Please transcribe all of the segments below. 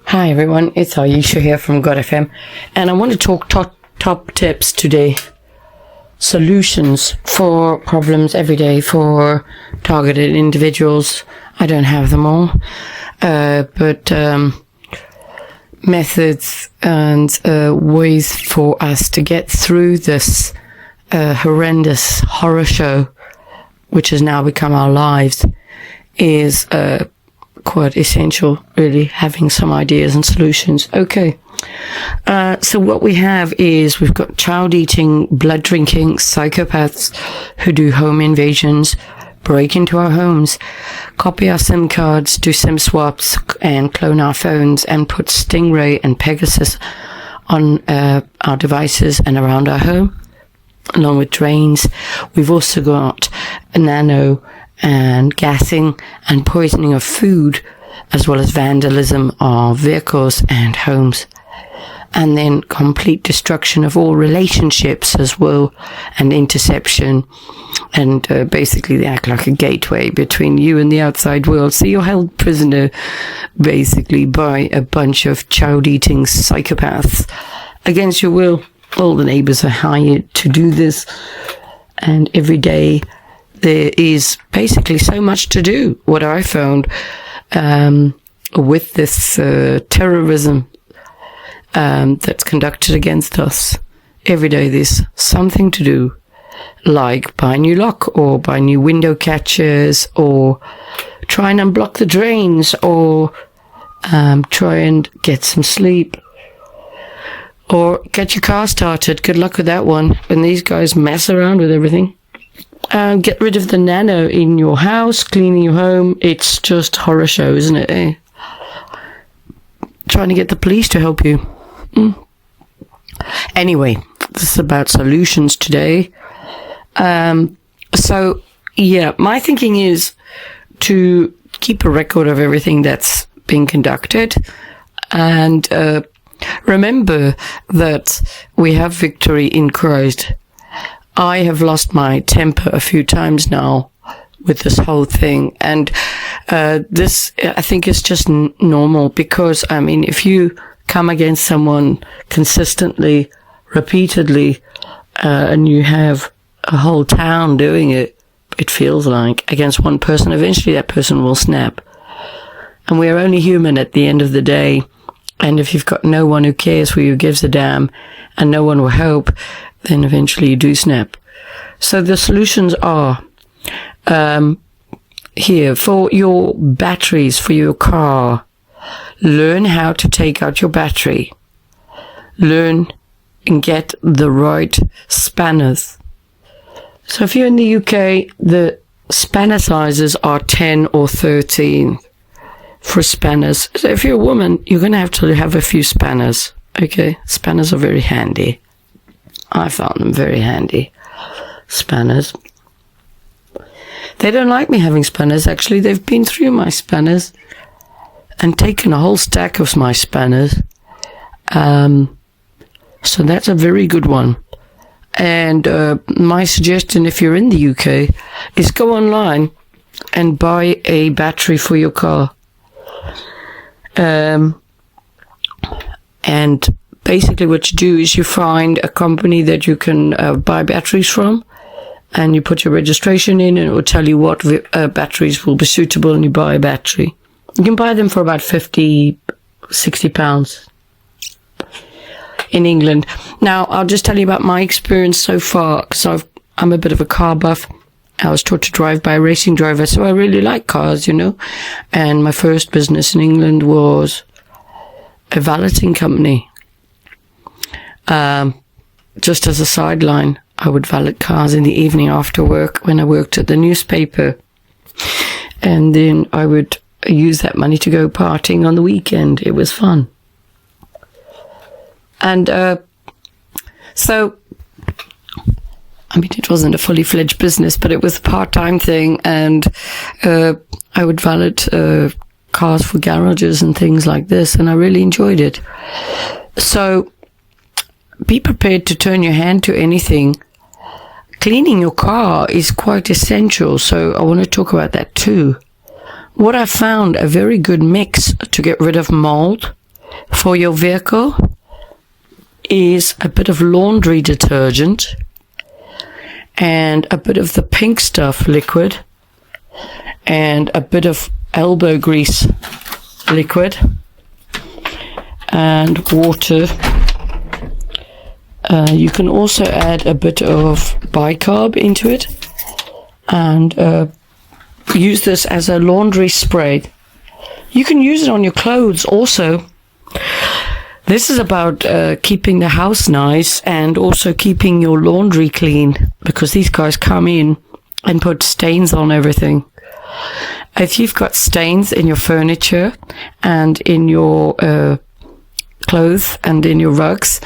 Hi everyone, it's Ayesha here from godfm, and I want to talk top tips today. Solutions for problems every day for targeted individuals. I don't have them all, but methods and ways for us to get through this horrendous horror show, which has now become our lives, is quite essential, really, having some ideas and solutions. Okay, so what we have is we've got child-eating, blood-drinking psychopaths who do home invasions, break into our homes, copy our SIM cards, do SIM swaps, and clone our phones, and put Stingray and Pegasus on our devices and around our home, along with drains. We've also got nano and gassing and poisoning of food, as well as vandalism of vehicles and homes, and then complete destruction of all relationships as well, and interception, and basically they act like a gateway between you and the outside world. So you're held prisoner basically by a bunch of child-eating psychopaths against your will. All the neighbors are hired to do this, and every day there is basically so much to do. What I found with this terrorism that's conducted against us, every day there's something to do, like buy a new lock, or buy new window catchers, or try and unblock the drains, or try and get some sleep, or get your car started. Good luck with that one when these guys mess around with everything. Get rid of the nano in your house, cleaning your home. It's just horror show, isn't it? Eh? Trying to get the police to help you. Anyway, this is about solutions today. So, yeah, my thinking is to keep a record of everything that's being conducted, and remember that we have victory in Christ. I have lost my temper a few times now with this whole thing, and this, I think, is just normal, because, I mean, if you come against someone consistently, repeatedly, and you have a whole town doing it, it feels like, against one person, eventually that person will snap. And we are only human at the end of the day, and if you've got no one who cares for you, gives a damn, and no one will help, then eventually you do snap. So the solutions are here for your batteries, for your car. Learn how to take out your battery. Learn and get the right spanners. So if you're in the UK, the spanner sizes are 10 or 13 for spanners. So if you're a woman, you're going to have a few spanners. Okay, spanners are very handy. I found them very handy, spanners. They don't like me having spanners, actually. They've been through my spanners and taken a whole stack of my spanners. So that's a very good one. And my suggestion, if you're in the UK, is go online and buy a battery for your car. And basically what you do is you find a company that you can buy batteries from, and you put your registration in, and it will tell you what batteries will be suitable, and you buy a battery. You can buy them for about 50, 60 pounds in England. Now, I'll just tell you about my experience so far, because I'm a bit of a car buff. I was taught to drive by a racing driver, so I really like cars, you know. And my first business in England was a valeting company. Just as a sideline, I would valet cars in the evening after work when I worked at the newspaper. And then I would use that money to go partying on the weekend. It was fun. And so, I mean, it wasn't a fully fledged business, but it was a part-time thing. And I would valet cars for garages and things like this. And I really enjoyed it. So, be prepared to turn your hand to anything. Cleaning your car is quite essential, so I want to talk about that too. What I found a very good mix to get rid of mold for your vehicle is a bit of laundry detergent and a bit of the pink stuff liquid and a bit of elbow grease liquid and water. You can also add a bit of bicarb into it and use this as a laundry spray. You can use it on your clothes also. This is about keeping the house nice and also keeping your laundry clean, because these guys come in and put stains on everything. If you've got stains in your furniture and in your clothes and in your rugs,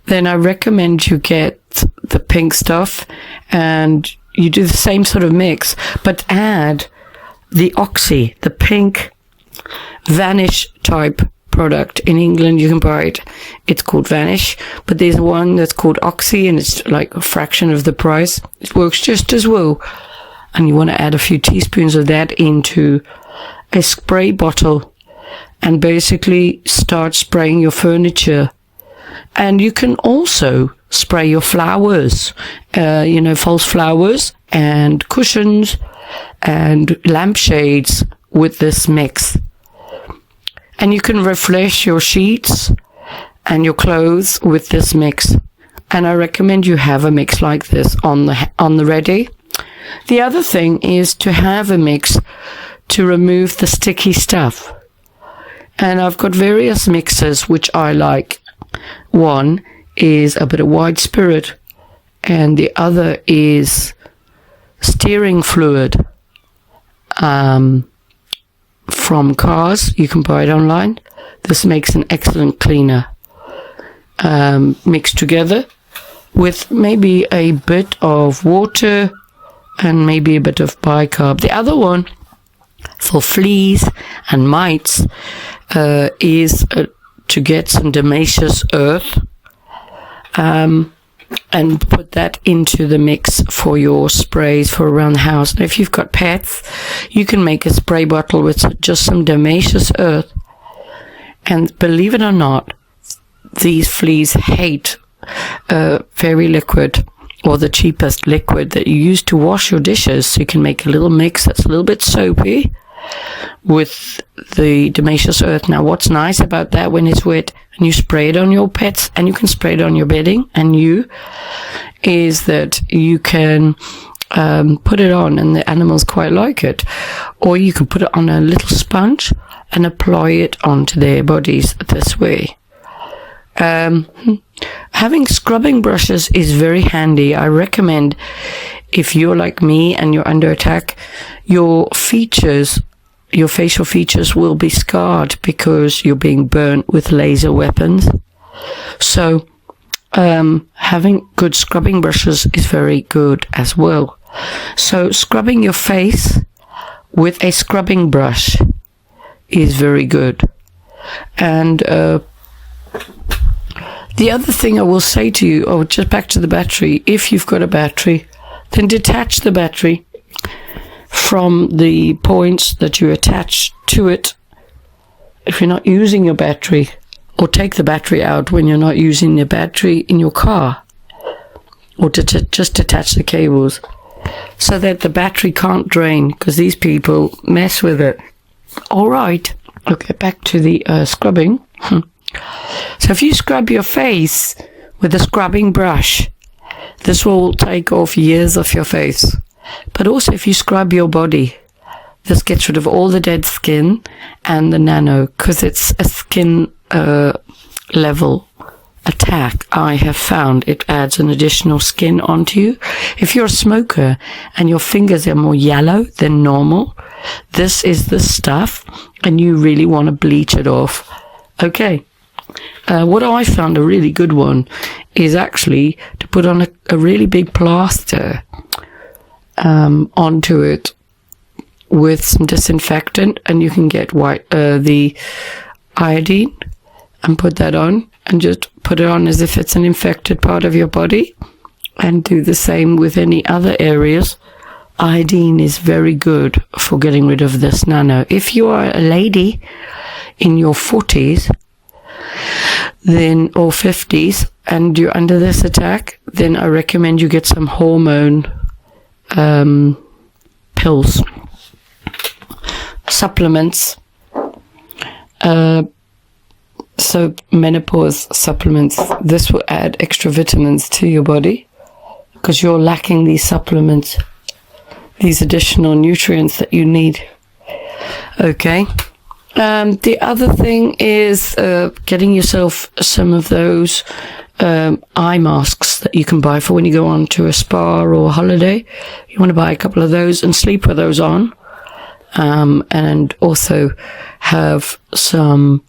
then I recommend you get the pink stuff and you do the same sort of mix, but add the Oxy, the pink Vanish type product. In England you can buy it, it's called Vanish, but there's one that's called Oxy and it's like a fraction of the price. It works just as well, and you want to add a few teaspoons of that into a spray bottle and basically start spraying your furniture. And you can also spray your flowers, false flowers and cushions and lampshades with this mix. And you can refresh your sheets and your clothes with this mix. And I recommend you have a mix like this on the ready. The other thing is to have a mix to remove the sticky stuff. And I've got various mixes which I like. One is a bit of white spirit and the other is steering fluid from cars. You can buy it online. This makes an excellent cleaner. Mixed together with maybe a bit of water and maybe a bit of bicarb. The other one for fleas and mites is to get some Damascus earth and put that into the mix for your sprays for around the house. And if you've got pets, you can make a spray bottle with just some Damascus earth. And believe it or not, these fleas hate fairy liquid, or the cheapest liquid that you use to wash your dishes. So you can make a little mix that's a little bit soapy with the Damascus earth. Now what's nice about that, when it's wet and you spray it on your pets, and you can spray it on your bedding is that you can put it on and the animals quite like it. Or you can put it on a little sponge and apply it onto their bodies this way. Having scrubbing brushes is very handy. I recommend, if you're like me and you're under attack, your facial features will be scarred because you're being burnt with laser weapons. So having good scrubbing brushes is very good as well. So scrubbing your face with a scrubbing brush is very good. And the other thing I will say to you, just back to the battery, if you've got a battery, then detach the battery from the points that you attach to it if you're not using your battery, or take the battery out when you're not using the battery in your car, or just detach the cables so that the battery can't drain, because these people mess with it. All right, okay, back to the scrubbing. So if you scrub your face with a scrubbing brush, this will take off years off your face. But also if you scrub your body, this gets rid of all the dead skin and the nano, because it's a skin level attack. I have found it adds an additional skin onto you. If you're a smoker and your fingers are more yellow than normal, this is the stuff and you really want to bleach it off. Okay. What I found a really good one is actually to put on a really big plaster onto it with some disinfectant, and you can get the iodine and put that on, and just put it on as if it's an infected part of your body, and do the same with any other areas. Iodine is very good for getting rid of this nano. If you are a lady in your 40s then, or 50s, and you're under this attack, then I recommend you get some hormone pills, supplements. So menopause supplements. This will add extra vitamins to your body because you're lacking these supplements, these additional nutrients that you need. Okay. The other thing is getting yourself some of those eye masks that you can buy for when you go on to a spa or a holiday. You want to buy a couple of those and sleep with those on. And also have some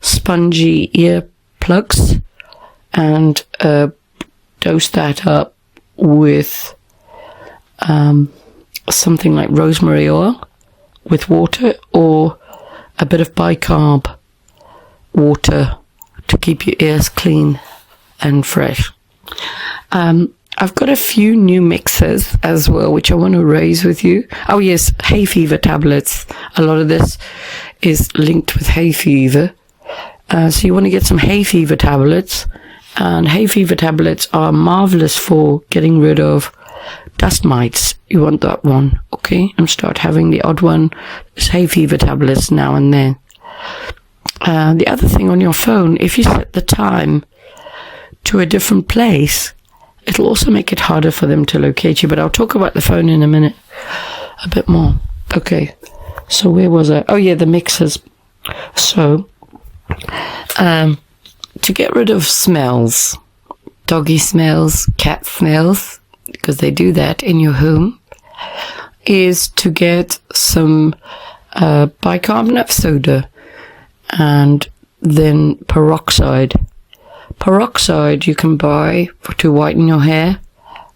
spongy ear plugs and dose that up with something like rosemary oil with water, or a bit of bicarb water to keep your ears clean and fresh. I've got a few new mixes as well, which I want to raise with you. Oh yes, hay fever tablets. A lot of this is linked with hay fever. So you want to get some hay fever tablets. And hay fever tablets are marvelous for getting rid of dust mites. You want that one, okay? And start having the odd one. It's hay fever tablets now and then. The other thing on your phone, if you set the time to a different place, it'll also make it harder for them to locate you. But I'll talk about the phone in a minute a bit more. Okay, so where was I? Oh yeah, the mixers. So to get rid of smells, doggy smells, cat smells, because they do that in your home, is to get some bicarbonate soda and then peroxide. Peroxide you can buy to whiten your hair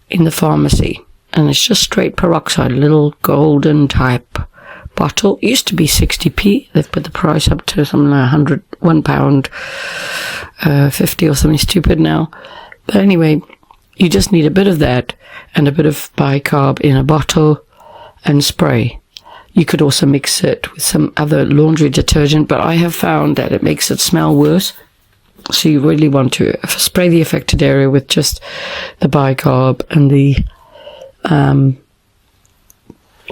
in the pharmacy, and it's just straight peroxide, a little golden type bottle. It used to be 60p. They've put the price up to something like £1, 50 or something stupid now. But anyway, you just need a bit of that and a bit of bicarb in a bottle and spray. You could also mix it with some other laundry detergent, but I have found that it makes it smell worse. So you really want to spray the affected area with just the bicarb and the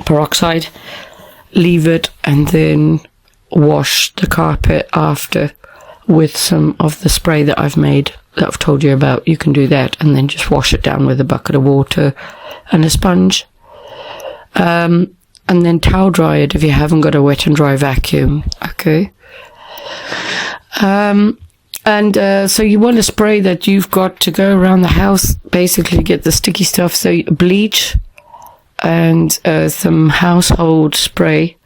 peroxide. Leave it and then wash the carpet after with some of the spray that I've made, that I've told you about. You can do that and then just wash it down with a bucket of water and a sponge. And then towel dry it if you haven't got a wet and dry vacuum. Okay. So you want a spray that you've got to go around the house, basically get the sticky stuff. So bleach and some household spray,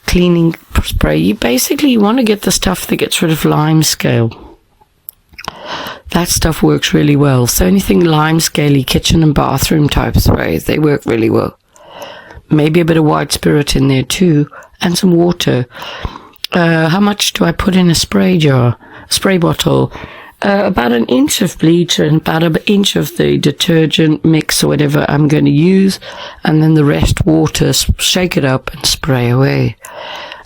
cleaning spray. You want to get the stuff that gets rid of lime scale. That stuff works really well. So anything lime scaly, kitchen and bathroom type sprays, they work really well. Maybe a bit of white spirit in there too, and some water. How much do I put in a spray jar? Spray bottle? About an inch of bleach and about an inch of the detergent mix or whatever I'm going to use, and then the rest water. Shake it up and spray away.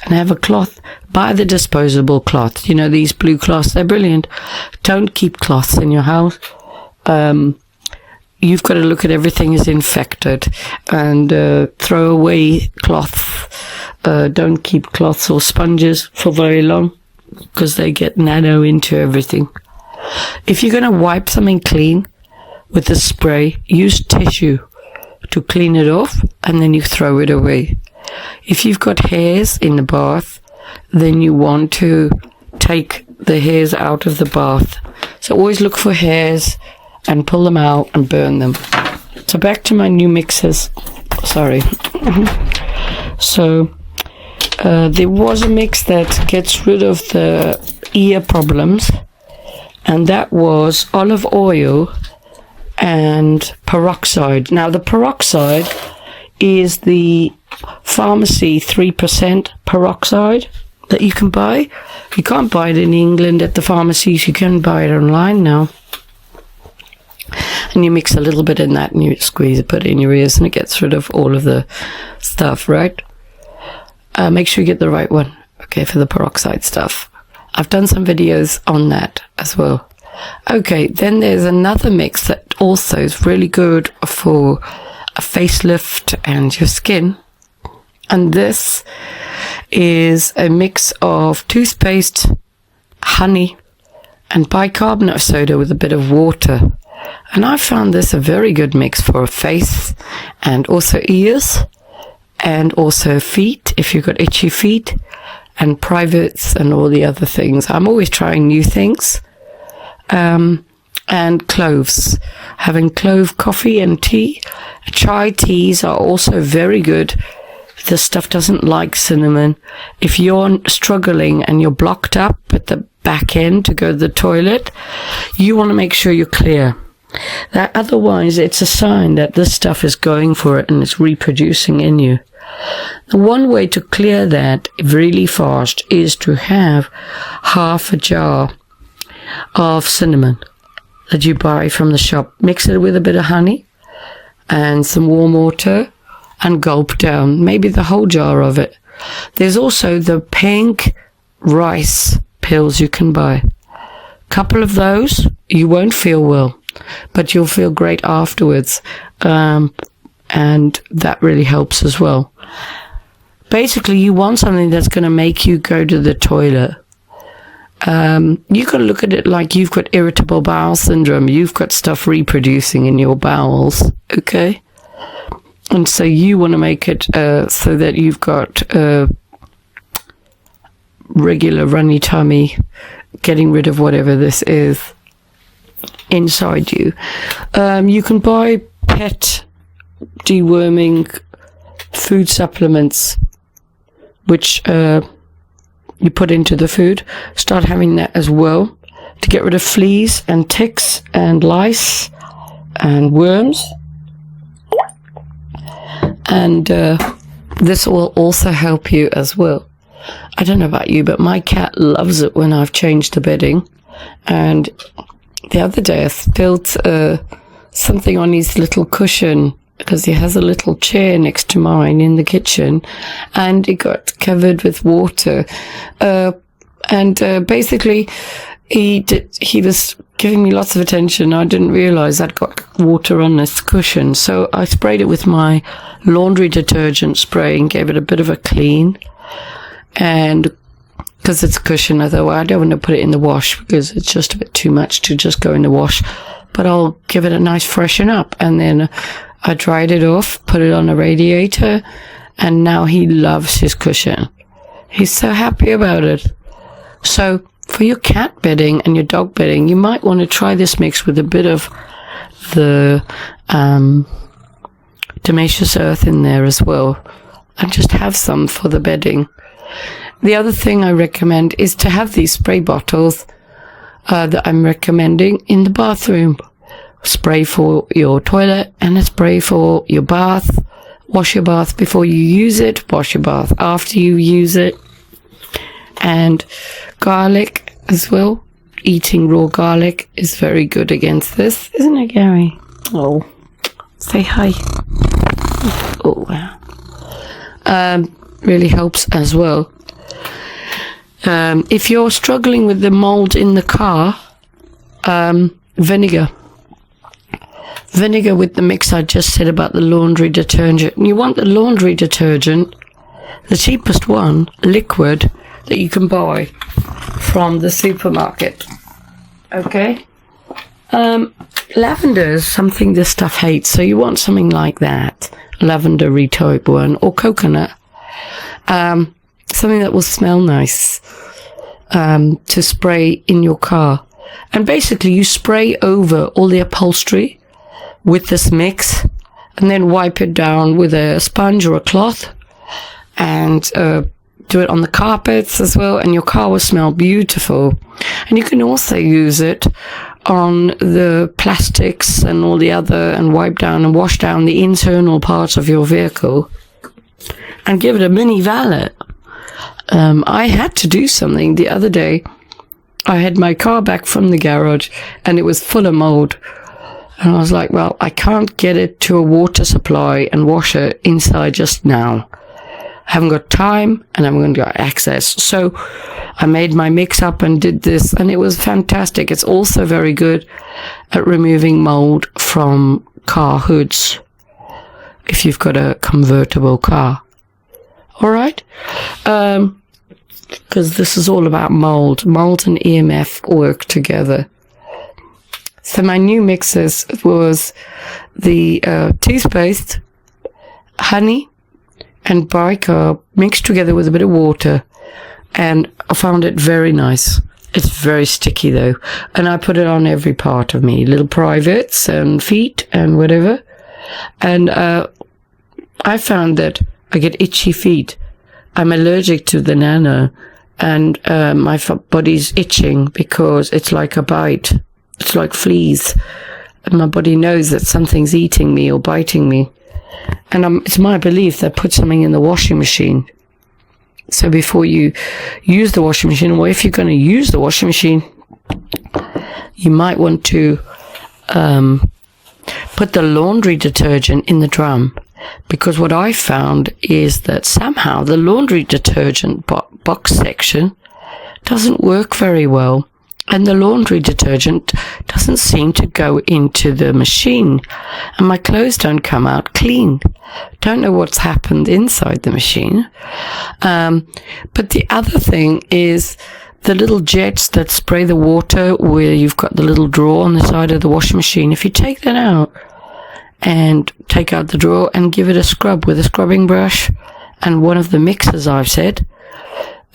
And have a cloth. Buy the disposable cloth. You know, these blue cloths, they're brilliant. Don't keep cloths in your house. You've got to look at everything as infected, and throw away cloths. Don't keep cloths or sponges for very long because they get nano into everything. If you're going to wipe something clean with the spray, use tissue to clean it off and then you throw it away. If you've got hairs in the bath, then you want to take the hairs out of the bath. So always look for hairs and pull them out and burn them. So back to my new mixes. Sorry. So there was a mix that gets rid of the ear problems, and that was olive oil and peroxide. Now the peroxide is the pharmacy 3% peroxide that you can buy. You can't buy it in England at the pharmacies. You can buy it online now. And you mix a little bit in that and you squeeze it, put it in your ears, and it gets rid of all of the stuff, right? Make sure you get the right one, okay, for the peroxide stuff. I've done some videos on that as well. Okay, then there's another mix that also is really good for a facelift and your skin. And this is a mix of toothpaste, honey, and bicarbonate of soda with a bit of water. And I found this a very good mix for a face and also ears and also feet, if you've got itchy feet, and privates and all the other things. I'm always trying new things. And cloves. Having clove coffee and tea. Chai teas are also very good. This stuff doesn't like cinnamon. If you're struggling and you're blocked up at the back end to go to the toilet, you want to make sure you're clear. That otherwise it's a sign that this stuff is going for it and it's reproducing in you. The one way to clear that really fast is to have half a jar of cinnamon that you buy from the shop. Mix it with a bit of honey and some warm water and gulp down, maybe the whole jar of it. There's also the pink rice pills you can buy. Couple of those, you won't feel well, but you'll feel great afterwards. And that really helps as well. Basically, you want something that's going to make you go to the toilet. You got to look at it like you've got irritable bowel syndrome. You've got stuff reproducing in your bowels, okay? And so you want to make it so that you've got regular runny tummy, getting rid of whatever this is inside you. You can buy pet deworming food supplements, which you put into the food. Start having that as well to get rid of fleas and ticks and lice and worms. And this will also help you as well. I don't know about you, but my cat loves it when I've changed the bedding. And the other day I spilled something on his little cushion, because he has a little chair next to mine in the kitchen, and it got covered with water. Basically, he was giving me lots of attention. I didn't realize I'd got water on this cushion. So I sprayed it with my laundry detergent spray and gave it a bit of a clean. And because it's a cushion, I thought, well, I don't want to put it in the wash because it's just a bit too much to just go in the wash. But I'll give it a nice freshen up. And then I dried it off, put it on a radiator, and now he loves his cushion. He's so happy about it. So for your cat bedding and your dog bedding, you might want to try this mix with a bit of the Damascus earth in there as well, and just have some for the bedding. The other thing I recommend is to have these spray bottles that I'm recommending in the bathroom. Spray for your toilet and a spray for your bath. Wash your bath before you use it. Wash your bath after you use it. And garlic as well. Eating raw garlic is very good against this, isn't it, Gary? Oh, say hi. Oh, wow. Really helps as well. If you're struggling with the mold in the car, vinegar. Vinegar with the mix I just said about the laundry detergent. And you want the laundry detergent, the cheapest one, liquid, that you can buy from the supermarket. Okay? Lavender is something this stuff hates, so you want something like that. Lavender type one, or coconut. Something that will smell nice to spray in your car. And basically you spray over all the upholstery with this mix, and then wipe it down with a sponge or a cloth, and do it on the carpets as well, and your car will smell beautiful. And you can also use it on the plastics and all the other, and wipe down and wash down the internal parts of your vehicle and give it a mini valet. I had to do something the other day. I had my car back from the garage and it was full of mold. And I was like, well, I can't get it to a water supply and wash it inside just now. I haven't got time, and I haven't got access. So I made my mix up and did this, and it was fantastic. It's also very good at removing mold from car hoods if you've got a convertible car. All right? Because this is all about mold. Mold and EMF work together. So my new mixes was the toothpaste, honey, and bicarb mixed together with a bit of water, and I found it very nice. It's very sticky though, and I put it on every part of me, little privates and feet and whatever, and I found that I get itchy feet. I'm allergic to the nano, and my body's itching because it's like a bite. It's like fleas, and my body knows that something's eating me or biting me. And it's my belief that put something in the washing machine. So before you use the washing machine, or if you're going to use the washing machine, you might want to put the laundry detergent in the drum. Because what I found is that somehow the laundry detergent box section doesn't work very well. And the laundry detergent doesn't seem to go into the machine. And my clothes don't come out clean. Don't know what's happened inside the machine. But the other thing is the little jets that spray the water where you've got the little drawer on the side of the washing machine. If you take that out and take out the drawer and give it a scrub with a scrubbing brush and one of the mixers I've said,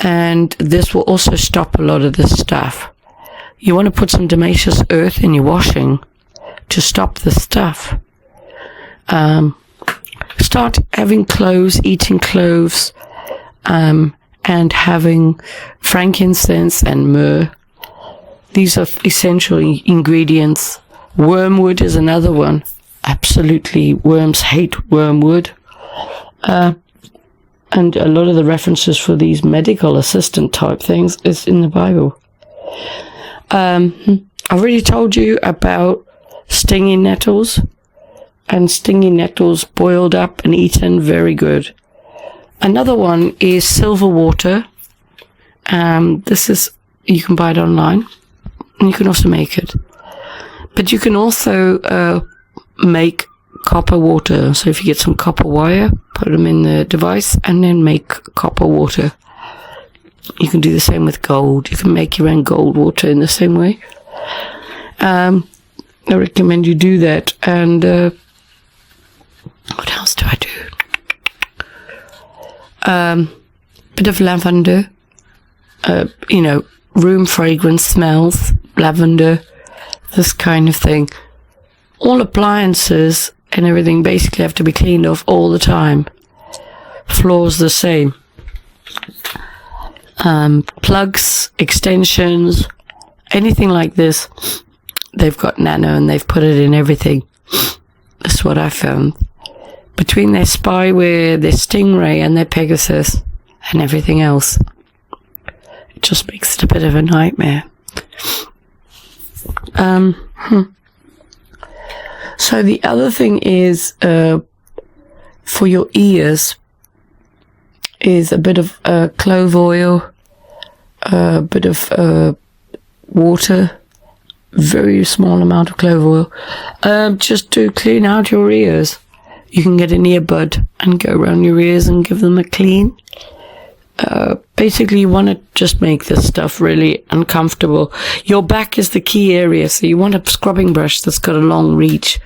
and this will also stop a lot of this stuff. You want to put some Damascus earth in your washing to stop the stuff. Start having cloves, eating cloves, and having frankincense and myrrh. These are essential ingredients. Wormwood is another one. Absolutely, worms hate wormwood. And a lot of the references for these medical assistant type things is in the Bible. I've already told you about stinging nettles, and stinging nettles boiled up and eaten, very good. Another one is silver water. This is, you can buy it online, and you can also make it. But you can also make copper water. So if you get some copper wire, put them in the device, and then make copper water. You can do the same with gold. You can make your own gold water in the same way. I recommend you do that. And what else do I do? Bit of lavender. Room fragrance smells, lavender, this kind of thing. All appliances and everything basically have to be cleaned off all the time. Floors the same. Plugs, extensions, anything like this, they've got nano and they've put it in everything. That's what I found. Between their spyware, their Stingray and their Pegasus and everything else, it just makes it a bit of a nightmare. So the other thing is, for your ears, is a bit of clove oil, a bit of water, very small amount of clove oil, just to clean out your ears. You can get an earbud and go around your ears and give them a clean. Basically, you want to just make this stuff really uncomfortable. Your back is the key area, so you want a scrubbing brush that's got a long reach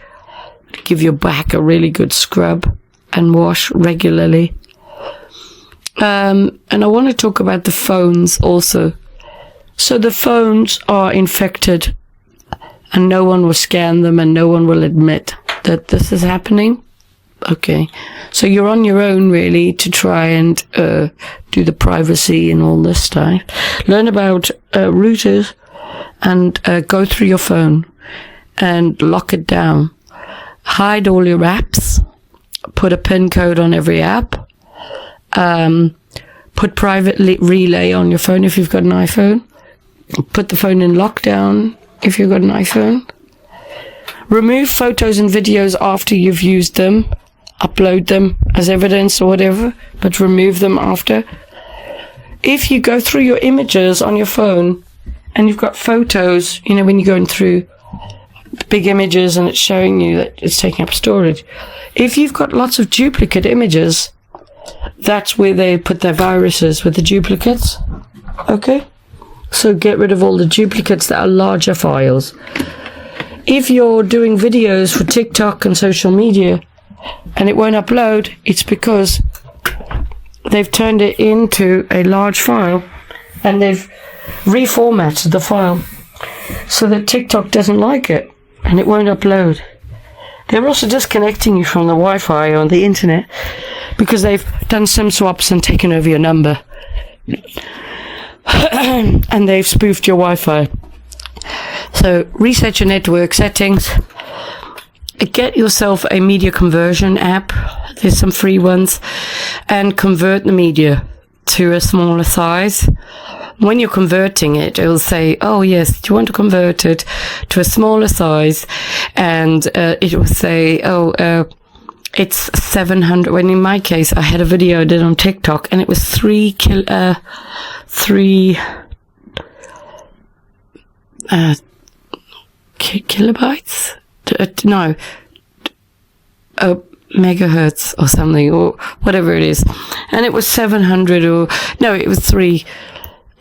to give your back a really good scrub and wash regularly. And I want to talk about the phones also. So the phones are infected, and no one will scan them, and no one will admit that this is happening. Okay, so you're on your own really to try and do the privacy and all this stuff. Learn about routers and go through your phone and lock it down. Hide all your apps. Put a PIN code on every app. Put private relay on your phone if you've got an iPhone. Put the phone in lockdown if you've got an iPhone. Remove photos and videos after you've used them. upload them as evidence or whatever, but remove them after. If you go through your images on your phone and you've got photos, you know, when you're going through big images and it's showing you that it's taking up storage. If you've got lots of duplicate images, that's where they put their viruses, with the duplicates. Okay? So get rid of all the duplicates that are larger files. If you're doing videos for TikTok and social media and it won't upload, it's because they've turned it into a large file and they've reformatted the file so that TikTok doesn't like it and it won't upload. They're also disconnecting you from the Wi-Fi on the internet because they've done SIM swaps and taken over your number. And they've spoofed your Wi-Fi. So reset your network settings. Get yourself a media conversion app. There's some free ones. And convert the media to a smaller size. When you're converting it, it will say, oh yes, do you want to convert it to a smaller size? And it will say, it's 700. When in my case, I had a video I did on TikTok and it was 3 kilobytes? No. Megahertz or something, or whatever it is. And it was 700 it was 3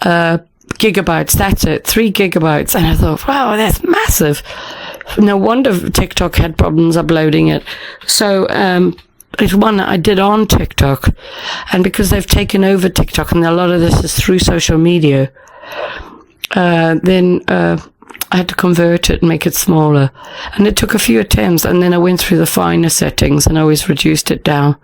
gigabytes. That's it, 3 gigabytes. And I thought, wow, that's massive. No wonder TikTok had problems uploading it. So it's one that I did on TikTok, and because they've taken over TikTok and a lot of this is through social media, then I had to convert it and make it smaller, and it took a few attempts, and then I went through the finer settings and always reduced it down.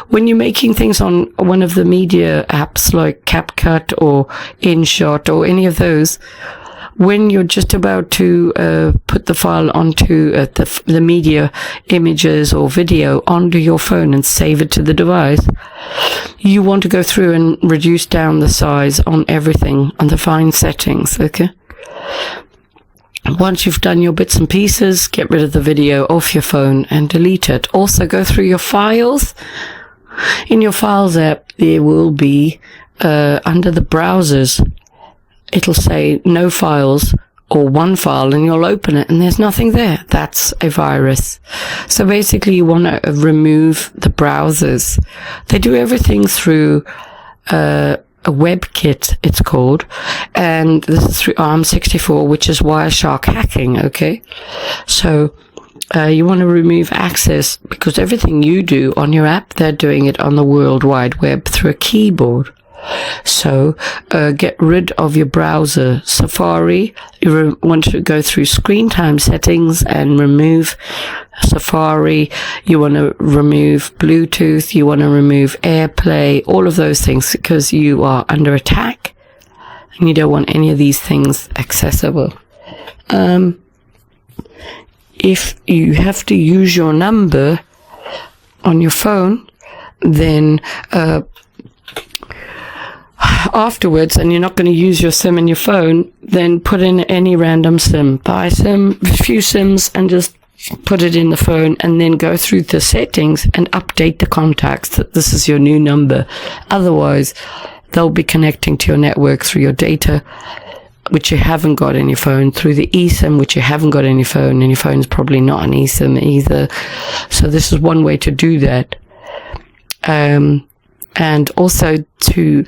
When you're making things on one of the media apps like CapCut or InShot or any of those, when you're just about to put the file onto the media images or video onto your phone and save it to the device, you want to go through and reduce down the size on everything, on the fine settings, okay? Once you've done your bits and pieces, get rid of the video off your phone and delete it. Also go through your files. In your Files app, there will be, under the browsers, it'll say no files or one file, and you'll open it and there's nothing there. That's a virus. So basically you want to remove the browsers. They do everything through a WebKit, it's called, and this is through ARM64, which is Wireshark hacking, okay? So you want to remove access, because everything you do on your app, they're doing it on the World Wide Web through a keyboard. So get rid of your browser. Safari, you want to go through screen time settings and remove Safari. You want to remove Bluetooth, you want to remove AirPlay, all of those things, because you are under attack and you don't want any of these things accessible. If you have to use your number on your phone, then afterwards, and you're not going to use your SIM in your phone, then put in any random SIM. Buy a few SIMs and just put it in the phone, and then go through the settings and update the contacts that this is your new number. Otherwise, they'll be connecting to your network through your data, which you haven't got in your phone, through the eSIM, which you haven't got in your phone, and your phone's probably not an eSIM either. So this is one way to do that. And also to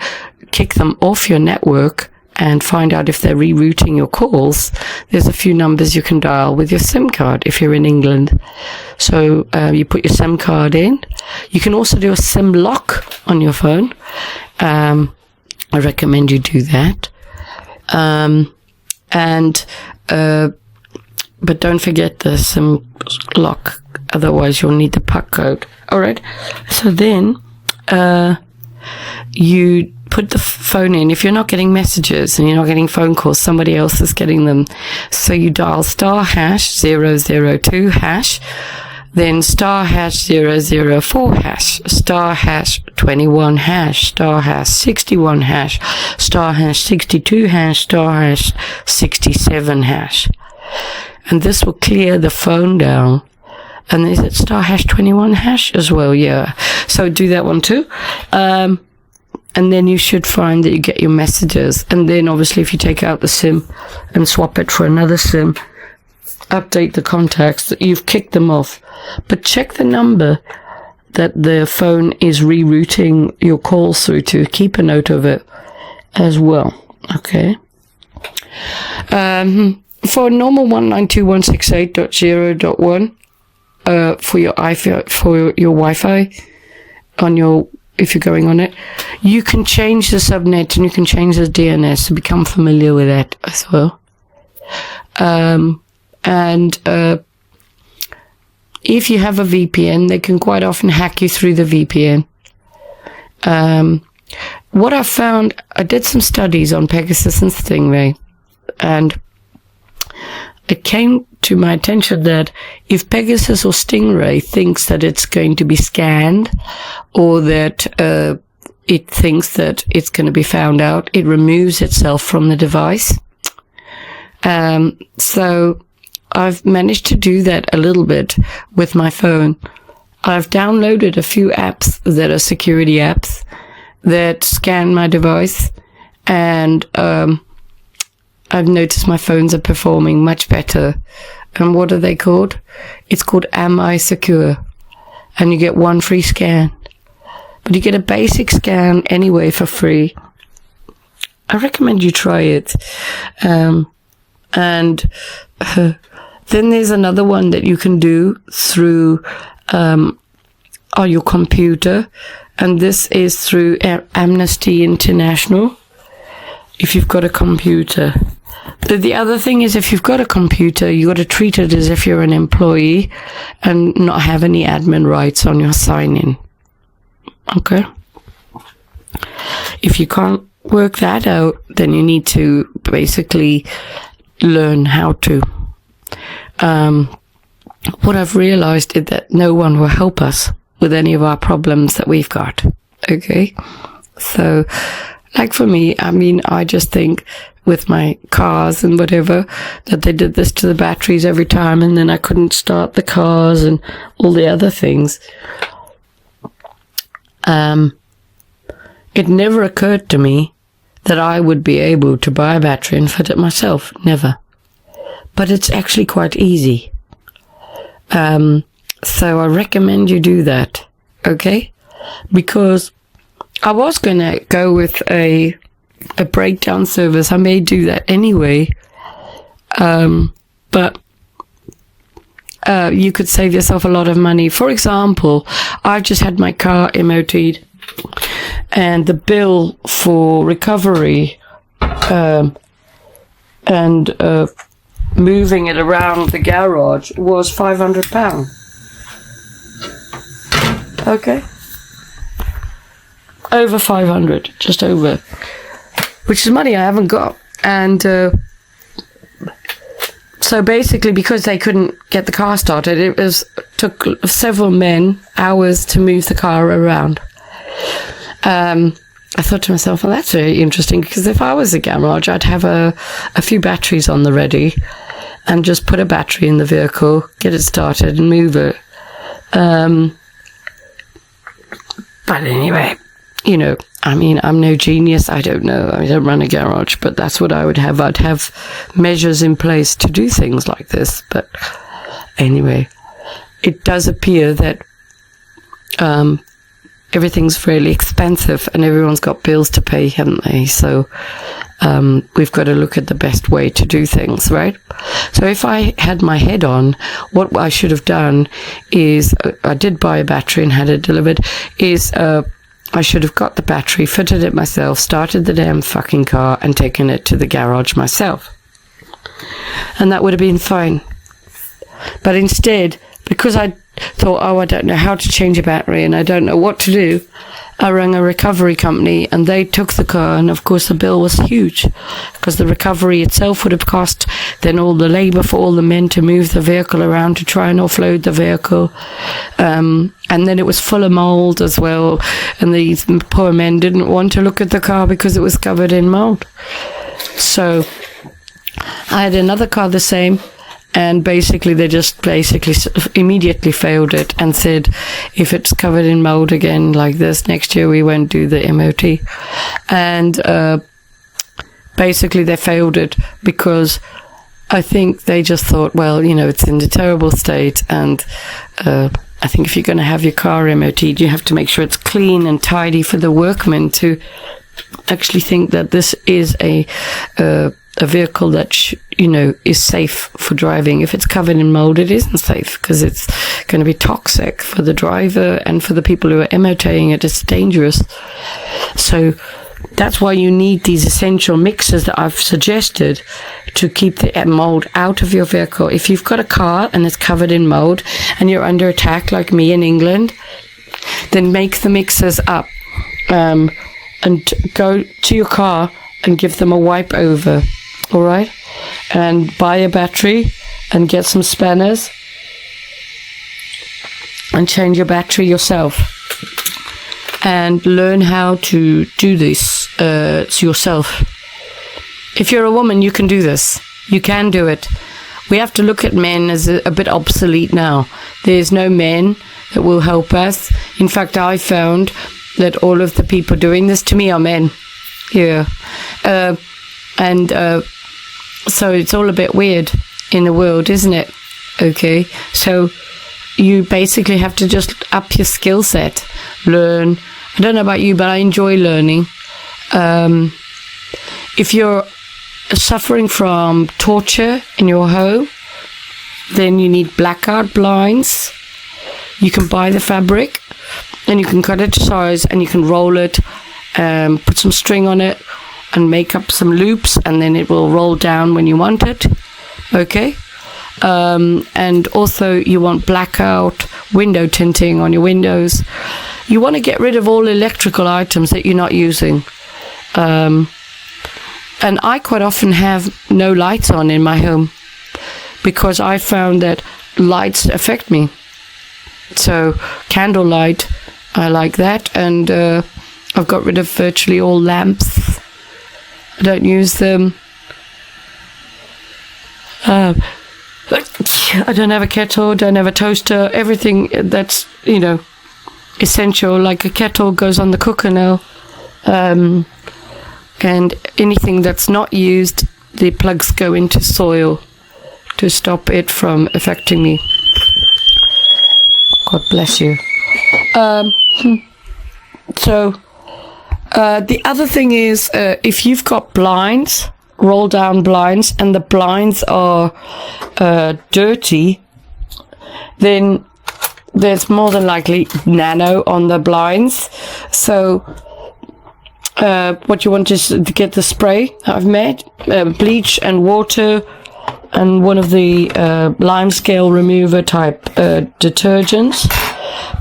kick them off your network and find out if they're rerouting your calls, there's a few numbers you can dial with your SIM card if you're in England. So you put your SIM card in. You can also do a SIM lock on your phone. I recommend you do that. But don't forget the SIM lock, otherwise you'll need the PUC code. Alright, so then you put the phone in. If you're not getting messages and you're not getting phone calls, somebody else is getting them. So you dial *#002#, then *#004#, *#21#, *#61#, *#62#, *#67#. And this will clear the phone down And is it *#21# as well? Yeah. So do that one too. And then you should find that you get your messages. And then obviously if you take out the SIM and swap it for another SIM, update the contacts, you've kicked them off. But check the number that the phone is rerouting your calls through to. Keep a note of it as well. Okay. For normal 192.168.0.1, for your Wi-Fi on your, if you're going on it, you can change the subnet and you can change the DNS, so become familiar with that as well. If you have a VPN, they can quite often hack you through the VPN. What I found, I did some studies on Pegasus and Stingray, and it came to my attention that if Pegasus or Stingray thinks that it's going to be scanned, or that it thinks that it's going to be found out, it removes itself from the device. So I've managed to do that a little bit with my phone. I've downloaded a few apps that are security apps that scan my device, and I've noticed my phones are performing much better. And what are they called? It's called Am I Secure? And you get one free scan. But you get a basic scan anyway for free. I recommend you try it. Then there's another one that you can do through on your computer, and this is through Amnesty International. If you've got a computer. The other thing is, if you've got a computer, you got to treat it as if you're an employee and not have any admin rights on your sign-in. Okay? If you can't work that out, then you need to basically learn how to. What I've realized is that no one will help us with any of our problems that we've got. Okay? So, like for me, I mean, I just think with my cars and whatever, that they did this to the batteries every time, and then I couldn't start the cars and all the other things. It never occurred to me that I would be able to buy a battery and fit it myself. Never. But it's actually quite easy. So I recommend you do that. Okay? Because I was going to go with a breakdown service. I may do that anyway. But you could save yourself a lot of money. For example, I've just had my car MOT'd, and the bill for recovery and moving it around the garage was £500. Okay? Over 500, just over. Which is money I haven't got. And so basically, because they couldn't get the car started, it took several men hours to move the car around. I thought to myself, well, that's very interesting, because if I was a garage, I'd have a few batteries on the ready and just put a battery in the vehicle, get it started and move it. But anyway, you know, I mean, I'm no genius. I don't know. I don't run a garage, but that's what I would have. I'd have measures in place to do things like this. But anyway, it does appear that everything's fairly expensive and everyone's got bills to pay, haven't they? So we've got to look at the best way to do things, right? So if I had my head on, what I should have done is, I did buy a battery and had it delivered, is I should have got the battery, fitted it myself, started the damn fucking car and taken it to the garage myself. And that would have been fine. But instead, because I thought, oh, I don't know how to change a battery and I don't know what to do, I rang a recovery company and they took the car, and of course the bill was huge because the recovery itself would have cost, then all the labour for all the men to move the vehicle around to try and offload the vehicle, and then it was full of mould as well, and these poor men didn't want to look at the car because it was covered in mould. So I had another car the same, And basically, they just immediately failed it and said, if it's covered in mold again like this, next year we won't do the MOT. And basically, they failed it because I think they just thought, well, it's in a terrible state. And I think if you're going to have your car MOT'd, you have to make sure it's clean and tidy for the workmen to actually think that this is a vehicle that is safe for driving. If it's covered in mold, it isn't safe because it's going to be toxic for the driver and for the people who are MOTing it. It's dangerous. So that's why you need these essential mixes that I've suggested to keep the mold out of your vehicle. If you've got a car and it's covered in mold and you're under attack like me in England, then make the mixers up and go to your car and give them a wipe over. All right, and buy a battery and get some spanners and change your battery yourself and learn how to do this yourself. If you're a woman, you can do this. You can do it. We have to look at men as a bit obsolete now. There's no men that will help us. In fact, I found that all of the people doing this to me are men. Yeah. So it's all a bit weird in the world, isn't it? Okay, so you basically have to just up your skill set, learn. I don't know about you, but I enjoy learning. If you're suffering from torture in your home, then you need blackout blinds. You can buy the fabric and you can cut it to size and you can roll it, put some string on it, and make up some loops, and then it will roll down when you want it. Okay? And also you want blackout window tinting on your windows. You want to get rid of all electrical items that you're not using. And I quite often have no lights on in my home because I found that lights affect me. So candlelight, I like that. And I've got rid of virtually all lamps. I don't use them. I don't have a kettle, don't have a toaster. Everything that's, essential, like a kettle, goes on the cooker now. And anything that's not used, the plugs go into soil to stop it from affecting me. God bless you. The other thing is, if you've got blinds, roll down blinds, and the blinds are dirty, then there's more than likely nano on the blinds. So what you want is to get the spray I've made, bleach and water, and one of the lime scale remover type detergents.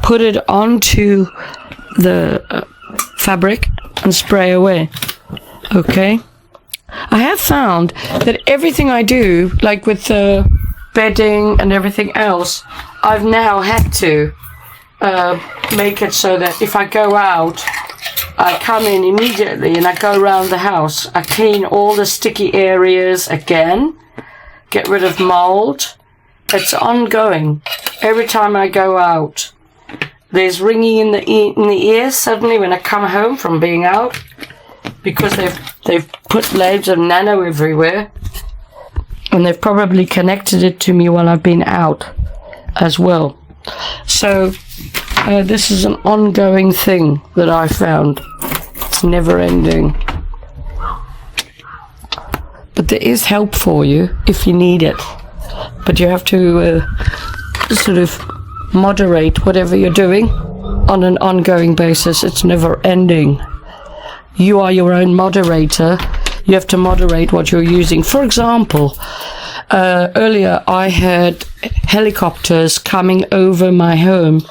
Put it onto the fabric and spray away. Okay, I have found that everything I do, like with the bedding and everything else, I've now had to make it so that if I go out, I come in immediately and I go around the house. I clean all the sticky areas again, get rid of mold. It's ongoing. Every time I go out, there's ringing in the ears suddenly when I come home from being out, because they've put loads of nano everywhere, and they've probably connected it to me while I've been out as well. So this is an ongoing thing that I found. It's never ending. But there is help for you if you need it. But you have to sort of moderate whatever you're doing on an ongoing basis. It's never ending. You are your own moderator. You have to moderate what you're using. For example, earlier I had helicopters coming over my home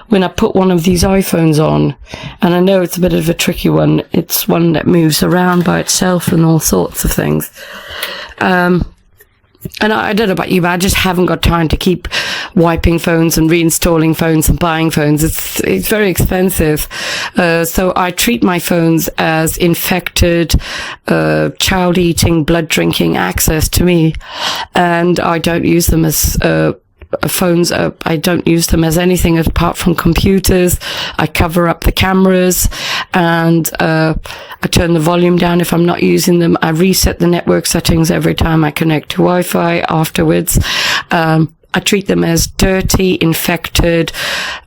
when I put one of these iPhones on. And I know it's a bit of a tricky one. It's one that moves around by itself and all sorts of things. And I don't know about you, but I just haven't got time to keep wiping phones and reinstalling phones and buying phones. It's very expensive. So I treat my phones as infected, child eating, blood drinking access to me. And I don't use them as, phones. I don't use them as anything apart from computers. I cover up the cameras, and I turn the volume down if I'm not using them. I reset the network settings every time I connect to Wi-Fi afterwards. I treat them as dirty, infected,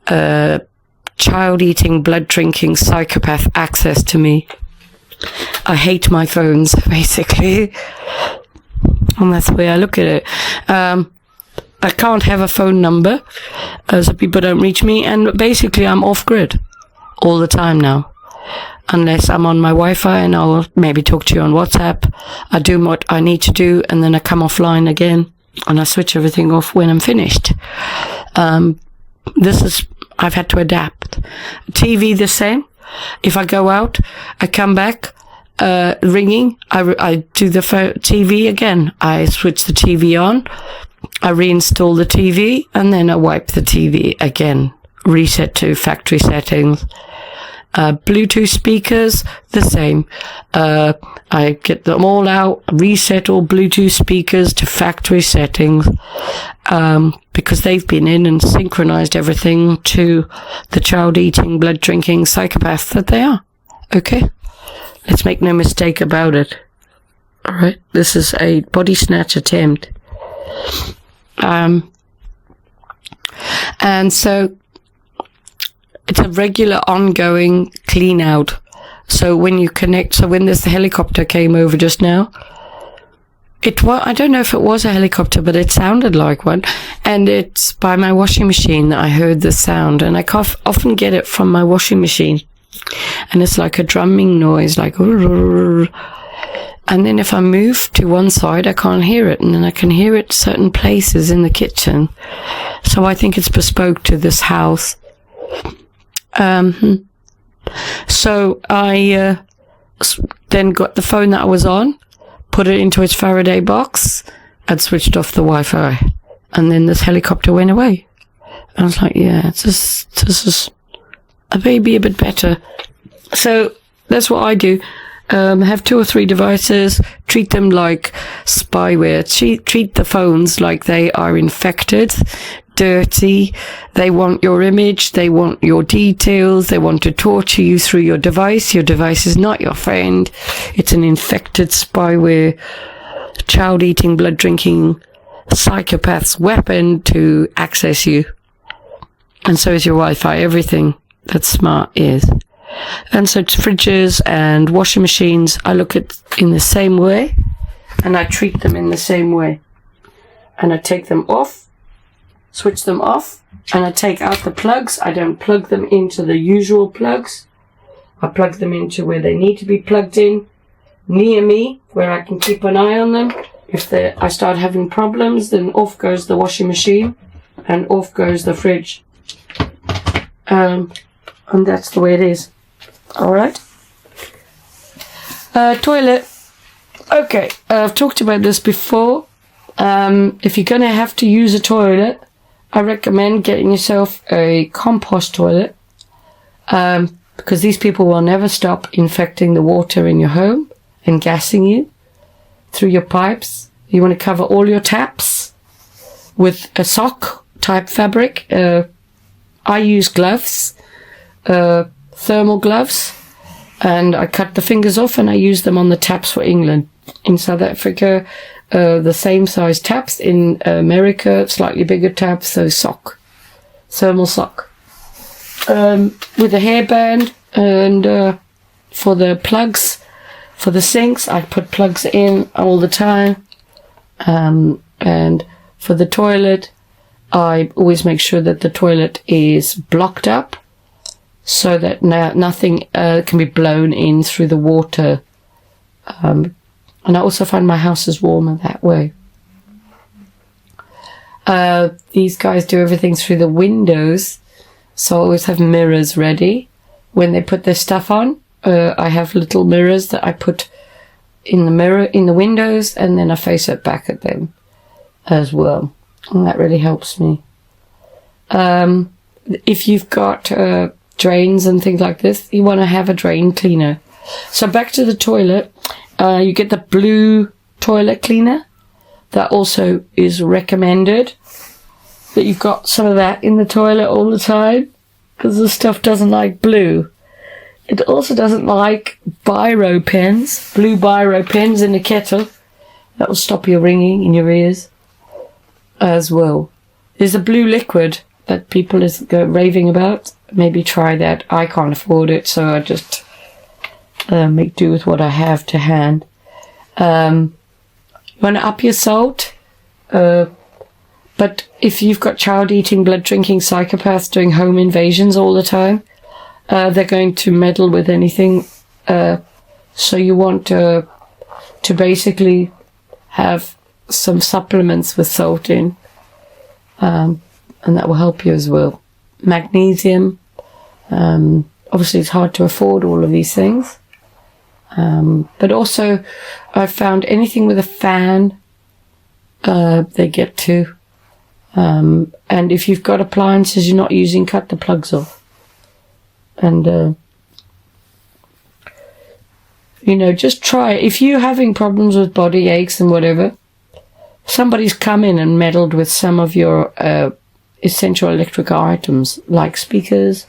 child eating, blood drinking, psychopath access to me. I hate my phones, basically. And that's the way I look at it. I can't have a phone number, so people don't reach me, and basically I'm off-grid all the time now. Unless I'm on my Wi-Fi, and I'll maybe talk to you on WhatsApp. I do what I need to do, and then I come offline again, and I switch everything off when I'm finished. I've had to adapt. TV the same. If I go out, I come back, ringing, I do the TV again. I switch the TV on. I reinstall the TV, and then I wipe the TV again, reset to factory settings. Bluetooth speakers, the same. I get them all out, reset all Bluetooth speakers to factory settings, because they've been in and synchronized everything to the child eating, blood drinking psychopaths that they are. Okay? Let's make no mistake about it. Alright? This is a body snatch attempt. And so it's a regular ongoing clean out. So when you connect, so when this helicopter came over just now, I don't know if it was a helicopter, but it sounded like one. And it's by my washing machine that I heard the sound, and I often get it from my washing machine. And it's like a drumming noise, like, and then if I move to one side, I can't hear it, and then I can hear it certain places in the kitchen. So I think it's bespoke to this house. So I then got the phone that I was on, put it into its Faraday box, and switched off the Wi-Fi. And then this helicopter went away. I was like, yeah, this is maybe a bit better. So that's what I do. Have 2 or 3 devices, treat them like spyware, treat the phones like they are infected, dirty, they want your image, they want your details, they want to torture you through your device is not your friend, it's an infected spyware, child eating, blood drinking, psychopath's weapon to access you. And so is your Wi-Fi, everything that's smart is. And so fridges and washing machines, I look at in the same way, and I treat them in the same way. And I take them off, switch them off, and I take out the plugs. I don't plug them into the usual plugs. I plug them into where they need to be plugged in, near me, where I can keep an eye on them. If I start having problems, then off goes the washing machine, and off goes the fridge. And that's the way it is. Alright. Toilet. Okay, I've talked about this before. If you're going to have to use a toilet, I recommend getting yourself a compost toilet. Because these people will never stop infecting the water in your home and gassing you through your pipes. You want to cover all your taps with a sock type fabric. I use gloves. Thermal gloves, and I cut the fingers off and I use them on the taps for England. In South Africa, the same size taps. In America, slightly bigger taps, so sock, thermal sock, with a hairband. And for the plugs, for the sinks, I put plugs in all the time. And for the toilet, I always make sure that the toilet is blocked up, so that nothing can be blown in through the water. And I also find my house is warmer that way. These guys do everything through the windows, so I always have mirrors ready. When they put their stuff on, I have little mirrors that I put in the windows, and then I face it back at them as well. And that really helps me. If you've got drains and things like this, you want to have a drain cleaner. So back to the toilet, you get the blue toilet cleaner. That also is recommended, that you've got some of that in the toilet all the time, because the stuff doesn't like blue. It also doesn't like biro pens, blue biro pens in the kettle. That will stop your ringing in your ears as well. There's a blue liquid that people is raving about. Maybe try that. I can't afford it, so I just make do with what I have to hand. You want to up your salt, but if you've got child-eating, blood-drinking psychopaths doing home invasions all the time, they're going to meddle with anything. So you want to basically have some supplements with salt in, and that will help you as well. Magnesium. Obviously, it's hard to afford all of these things. But also, I've found anything with a fan, they get to. And if you've got appliances you're not using, cut the plugs off. And, just try it. If you're having problems with body aches and whatever, somebody's come in and meddled with some of your essential electrical items, like speakers,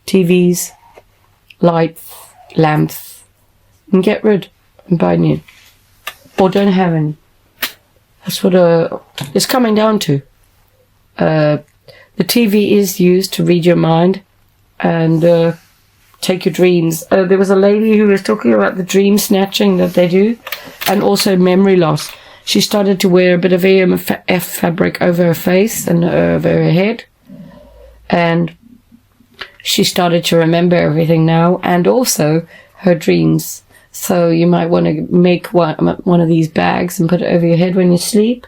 TVs, lights, lamps, and get rid and buy new. Or don't have any. That's what it's coming down to. The TV is used to read your mind and take your dreams. There was a lady who was talking about the dream snatching that they do, and also memory loss. She started to wear a bit of EMF fabric over her face and over her head, and she started to remember everything now, and also her dreams. So you might want to make one of these bags and put it over your head when you sleep.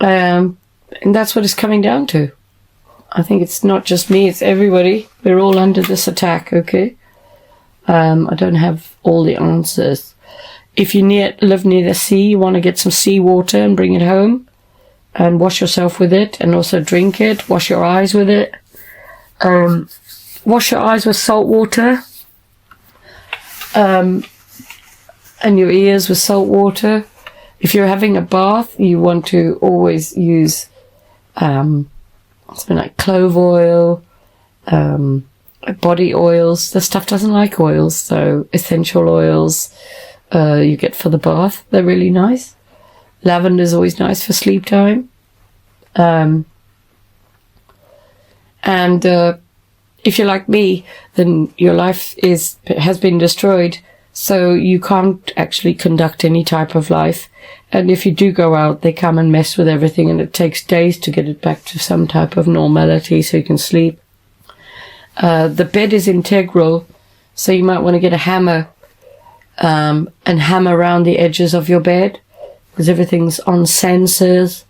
And that's what it's coming down to. I think it's not just me, it's everybody. We're all under this attack, okay? I don't have all the answers. If you live near the sea, you want to get some seawater and bring it home and wash yourself with it, and also drink it. Wash your eyes with it. Wash your eyes with salt water. And your ears with salt water. If you're having a bath, you want to always use something like clove oil, body oils. The stuff doesn't like oils, so essential oils you get for the bath. They're really nice. Lavender is always nice for sleep time. And if you're like me, then your life has been destroyed, so you can't actually conduct any type of life. And if you do go out, they come and mess with everything, and it takes days to get it back to some type of normality so you can sleep. The bed is integral, so you might want to get a hammer and hammer around the edges of your bed, because everything's on sensors.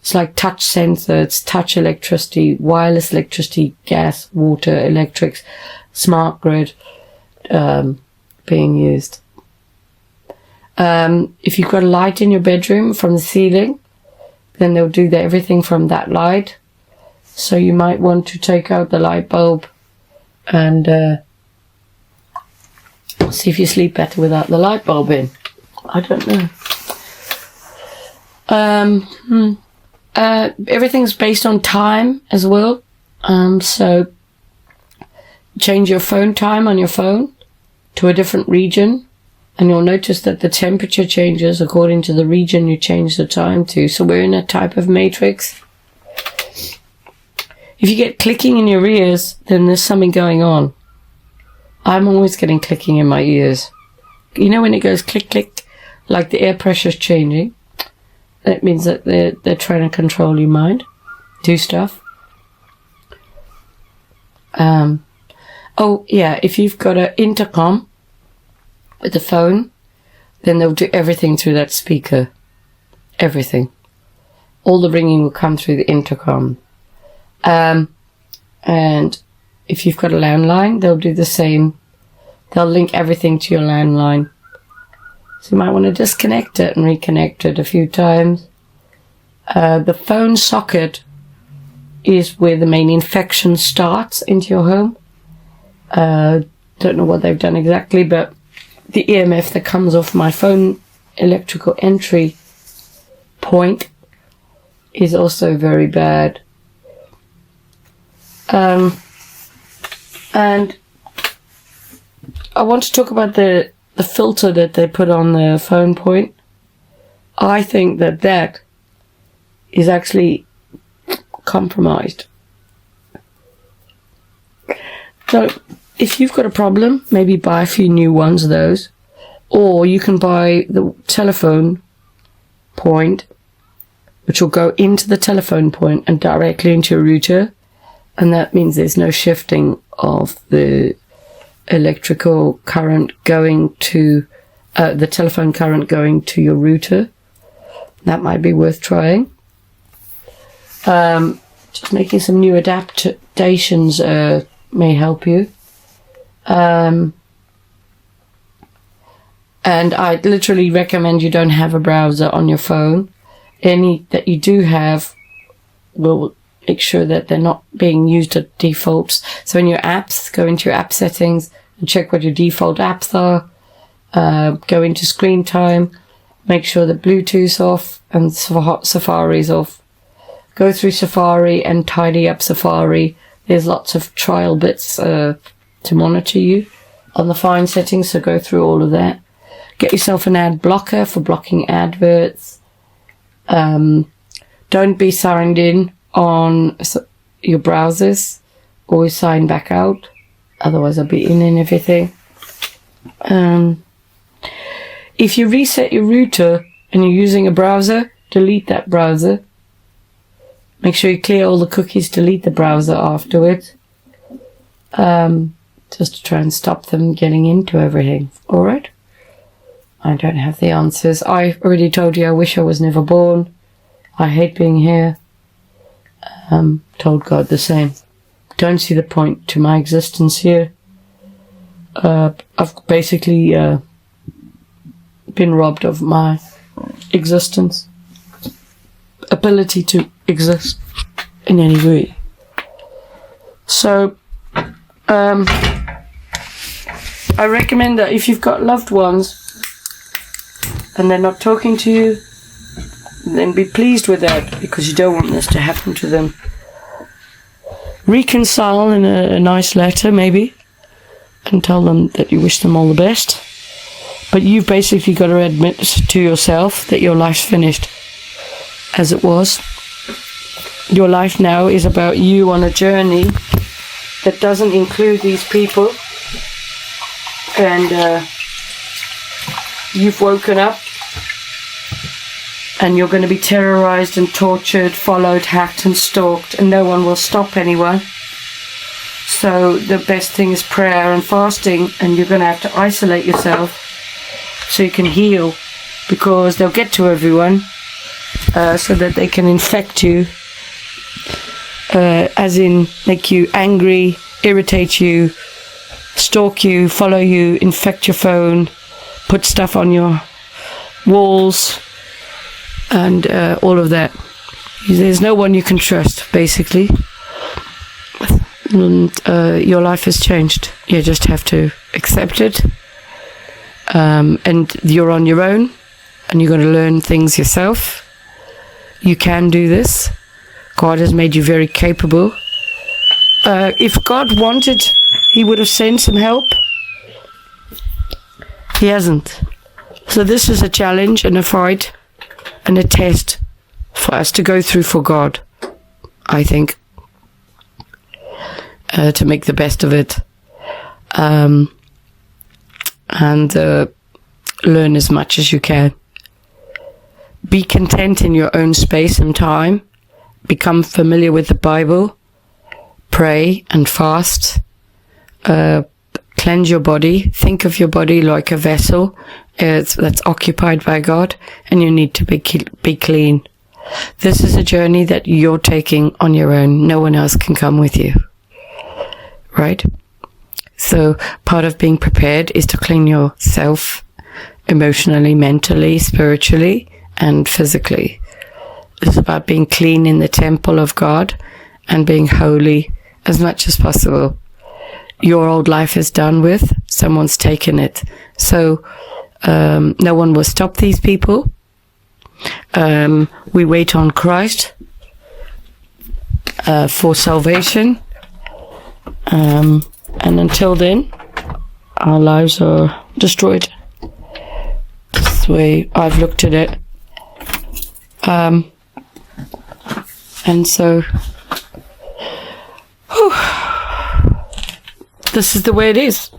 It's like touch sensor, it's touch electricity, wireless electricity, gas, water, electrics, smart grid being used. If you've got a light in your bedroom from the ceiling, then they'll do everything from that light. So you might want to take out the light bulb and see if you sleep better without the light bulb in. I don't know. Everything's based on time as well. So change your phone time on your phone to a different region, and you'll notice that the temperature changes according to the region you change the time to. So we're in a type of matrix. If you get clicking in your ears, then there's something going on. I'm always getting clicking in my ears. You know when it goes click, click, like the air pressure's changing? That means that they're trying to control your mind, do stuff. Oh yeah, if you've got an intercom with the phone, then they'll do everything through that speaker. Everything. All the ringing will come through the intercom. And if you've got a landline, they'll do the same. They'll link everything to your landline. So you might want to disconnect it and reconnect it a few times. The phone socket is where the main infection starts into your home. Don't know what they've done exactly, but the EMF that comes off my phone electrical entry point is also very bad. And I want to talk about the filter that they put on the phone point. I think that is actually compromised. So if you've got a problem, maybe buy a few new ones of those, or you can buy the telephone point, which will go into the telephone point and directly into your router, and that means there's no shifting of the electrical current going to the telephone current going to your router. That might be worth trying. Just making some new adaptations may help you. And I literally recommend you don't have a browser on your phone. Any that you do have will make sure that they're not being used at defaults. So in your apps, go into your app settings and check what your default apps are. Go into screen time, make sure that Bluetooth's off and Safari's off. Go through Safari and tidy up Safari. There's lots of trial bits to monitor you on the fine settings, so go through all of that. Get yourself an ad blocker for blocking adverts. Don't be signed in on your browsers. Always sign back out, otherwise I'll be in and everything. If you reset your router and you're using a browser, delete that browser. Make sure you clear all the cookies, delete the browser afterwards. Just to try and stop them getting into everything. Alright? I don't have the answers. I already told you I wish I was never born. I hate being here. Told God the same. Don't see the point to my existence here. I've basically been robbed of my existence. Ability to exist in any way. So, I recommend that if you've got loved ones and they're not talking to you, then be pleased with that, because you don't want this to happen to them. Reconcile in a nice letter, maybe, and tell them that you wish them all the best. But you've basically got to admit to yourself that your life's finished, as it was. Your life now is about you on a journey that doesn't include these people. And you've woken up and you're going to be terrorized and tortured, followed, hacked and stalked, and no one will stop anyone. So the best thing is prayer and fasting, and you're going to have to isolate yourself so you can heal, because they'll get to everyone so that they can infect you, as in make you angry, irritate you, stalk you, follow you, infect your phone, put stuff on your walls, and all of that. There's no one you can trust, basically. And your life has changed. You just have to accept it. And you're on your own, and you're going to learn things yourself. You can do this. God has made you very capable. If God wanted, He would have sent some help. He hasn't. So this is a challenge and a fight and a test for us to go through for God, I think, to make the best of it, and learn as much as you can. Be content in your own space and time. Become familiar with the Bible. Pray and fast. Cleanse your body. Think of your body like a vessel that's occupied by God, and you need to be clean. This is a journey that you're taking on your own. No one else can come with you. Right? So part of being prepared is to clean yourself emotionally, mentally, spiritually, and physically. It's about being clean in the temple of God and being holy as much as possible. Your old life is done with. Someone's taken it. So no one will stop these people. We wait on Christ for salvation. And until then, our lives are destroyed. That's the way I've looked at it. And so, this is the way it is.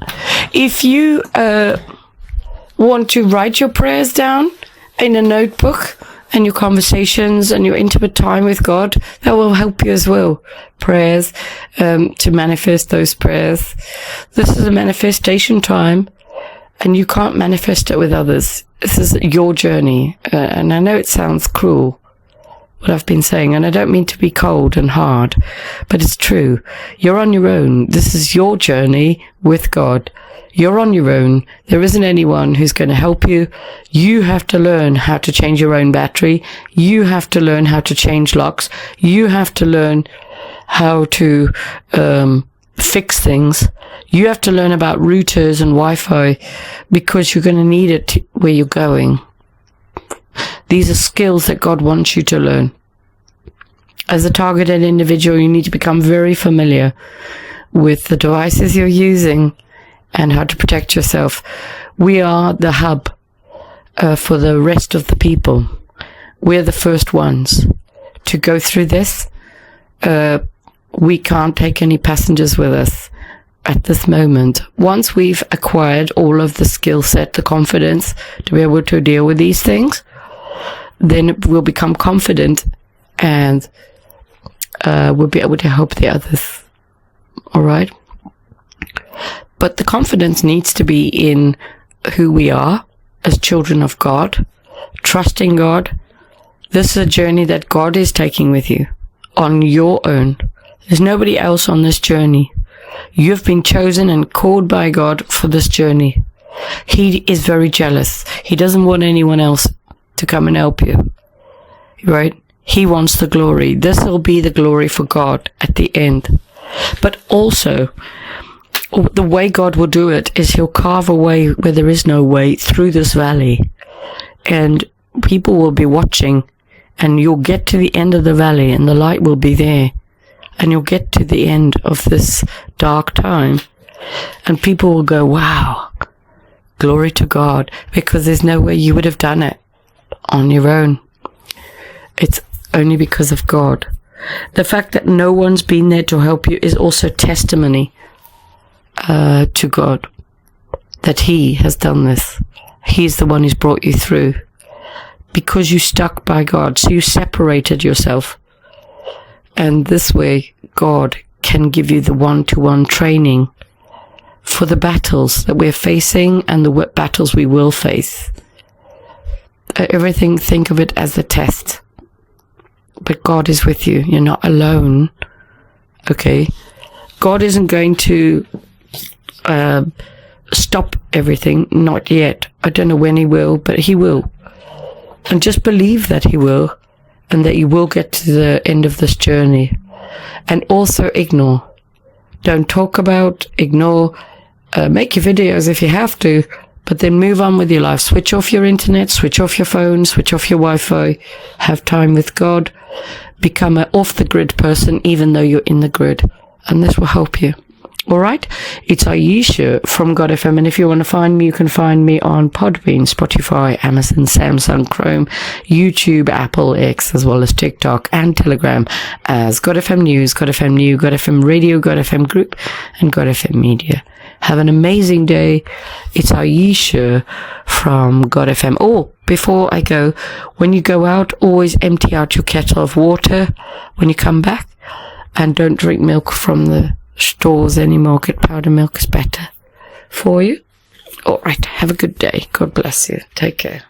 If you want to write your prayers down in a notebook and your conversations and your intimate time with God, that will help you as well. Prayers, to manifest those prayers. This is a manifestation time, and you can't manifest it with others. This is your journey. And I know it sounds cruel, what I've been saying, and I don't mean to be cold and hard, but it's true. You're on your own. This is your journey with God. You're on your own. There isn't anyone who's going to help you. You have to learn how to change your own battery. You have to learn how to change locks. You have to learn how to fix things. You have to learn about routers and Wi-Fi, because you're going to need it where you're going. These are skills that God wants you to learn. As a targeted individual, you need to become very familiar with the devices you're using and how to protect yourself. We are the hub for the rest of the people. We're the first ones to go through this. We can't take any passengers with us at this moment. Once we've acquired all of the skill set, the confidence to be able to deal with these things, then we'll become confident, and we'll be able to help the others. All right? But the confidence needs to be in who we are as children of God, trusting God. This is a journey that God is taking with you on your own. There's nobody else on this journey. You've been chosen and called by God for this journey. He is very jealous. He doesn't want anyone else to come and help you, right? He wants the glory. This will be the glory for God at the end. But also, the way God will do it is he'll carve a way where there is no way through this valley, and people will be watching, and you'll get to the end of the valley and the light will be there, and you'll get to the end of this dark time, and people will go, wow, glory to God, because there's no way you would have done it on your own. It's only because of God. The fact that no one's been there to help you is also testimony to God, that he has done this. He's the one who's brought you through, because you stuck by God, so you separated yourself, and this way God can give you the one-to-one training for the battles that we're facing and the battles we will face. Everything, think of it as a test. But God is with you. You're not alone. Okay? God isn't going to stop everything. Not yet. I don't know when he will, but he will. And just believe that he will, and that you will get to the end of this journey. And also ignore. Don't talk about, ignore. Make your videos if you have to, but then move on with your life. Switch off your internet, switch off your phone, switch off your Wi-Fi. Have time with God. Become an off-the-grid person, even though you're in the grid. And this will help you. All right? It's Ayesha from godfm, and if you want to find me, you can find me on Podbean, Spotify, Amazon, Samsung, Chrome, YouTube, Apple, X, as well as TikTok and Telegram as godfm News, godfm New, godfm Radio, godfm Group, and godfm Media. Have an amazing day. It's Ayesha from godfm. Oh, before I go, when you go out, always empty out your kettle of water when you come back, and don't drink milk from the stores anymore. Get powder milk is better for you. All right. Have a good day. God bless you. Take care.